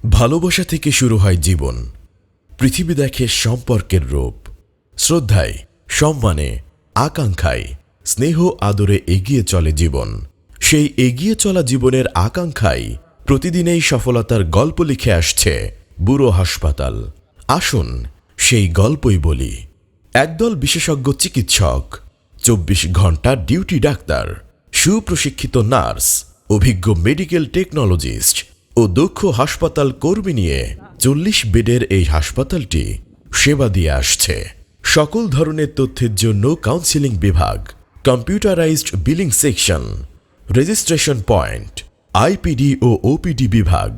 ভালোবাসা থেকে শুরু হয় জীবন। পৃথিবী দেখে সম্পর্কের রূপ। শ্রদ্ধায়, সম্মানে, আকাঙ্ক্ষায়, স্নেহ আদরে এগিয়ে চলে জীবন। সেই এগিয়ে চলা জীবনের আকাঙ্ক্ষায় প্রতিদিনেই সফলতার গল্প লিখে আসছে বুড়ো হাসপাতাল। আসুন সেই গল্পই বলি। একদল বিশেষজ্ঞ চিকিৎসক, 24 ঘন্টা ডিউটি ডাক্তার, সুপ্রশিক্ষিত নার্স, অভিজ্ঞ মেডিকেল টেকনোলজিস্ট ও দক্ষ হাসপাতাল কর্মী নিয়ে 40 বেডের এই হাসপাতালটি সেবা দিয়ে আসছে। সকল ধরনের তথ্যের জন্য কাউন্সেলিং বিভাগ, computerised billing section, registration point, IPD ও ওপিডি বিভাগ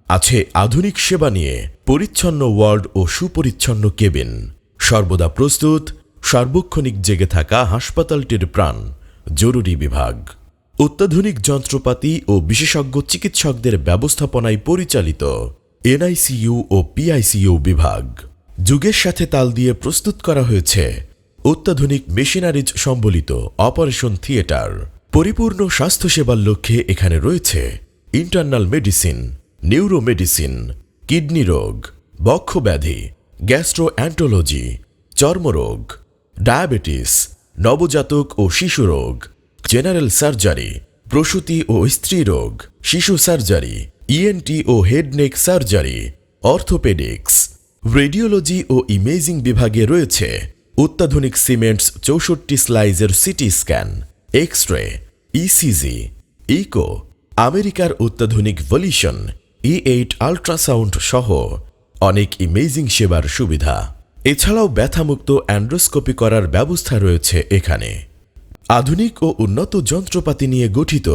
আছে। আধুনিক সেবা নিয়ে পরিচ্ছন্ন ওয়ার্ড ও সুপরিচ্ছন্ন কেবিন, সর্বদা প্রস্তুত সার্বক্ষণিক জেগে থাকা হাসপাতালটির প্রাণ জরুরি বিভাগ। অত্যাধুনিক যন্ত্রপাতি ও বিশেষজ্ঞ চিকিৎসকদের ব্যবস্থাপনায় পরিচালিত এনআইসিইউ ও পিআইসিইউ বিভাগ। যুগের সাথে তাল দিয়ে প্রস্তুত করা হয়েছে অত্যাধুনিক মেশিনারিজ সম্বলিত অপারেশন থিয়েটার। পরিপূর্ণ স্বাস্থ্যসেবার লক্ষ্যে এখানে রয়েছে internal medicine, neuro medicine, kidney রোগ, বক্ষব্যাধি, গ্যাস্ট্রোঅ্যান্টোলজি, চর্মরোগ, ডায়াবেটিস, নবজাতক ও শিশু রোগ, জেনারেল সার্জারি, প্রসূতি ও স্ত্রী রোগ, শিশু সার্জারি, ইএনটি ও head neck surgery, orthopaedics, radiology ও ইমেজিং বিভাগে রয়েছে অত্যাধুনিক সিমেন্টস 64 স্লাইজের CT scan, X ray, ECG, echo, আমেরিকার অত্যাধুনিক ভলিউশন E8 আল্ট্রাসাউন্ড সহ অনেক ইমেজিং সেবার সুবিধা। এছাড়াও ব্যথামুক্ত অ্যান্ড্রোস্কোপি করার ব্যবস্থা রয়েছে এখানে। আধুনিক ও উন্নত যন্ত্রপাতি নিয়ে গঠিত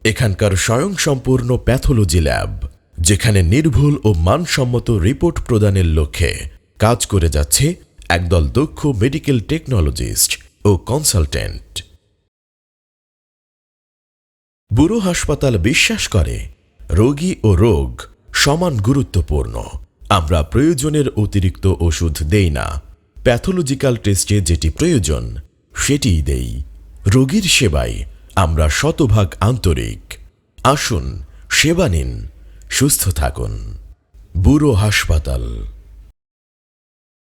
এখানকার স্বয়ংসম্পূর্ণ প্যাথোলজি ল্যাব, যেখানে নির্ভুল ও মানসম্মত রিপোর্ট প্রদানের লক্ষ্যে কাজ করে যাচ্ছে একদল দক্ষ মেডিকেল টেকনোলজিস্ট ও কনসালটেন্ট। বুড়ো হাসপাতাল বিশ্বাস করে রোগী ও রোগ সমান গুরুত্বপূর্ণ। আমরা প্রয়োজনের অতিরিক্ত ওষুধ দেই না। প্যাথোলজিক্যাল টেস্টে যেটি প্রয়োজন সেটিই দেই। রোগীর সেবায় আমরা শতভাগ আন্তরিক। আসুন, সেবা নিন, সুস্থ থাকুন। বুড়ো হাসপাতাল।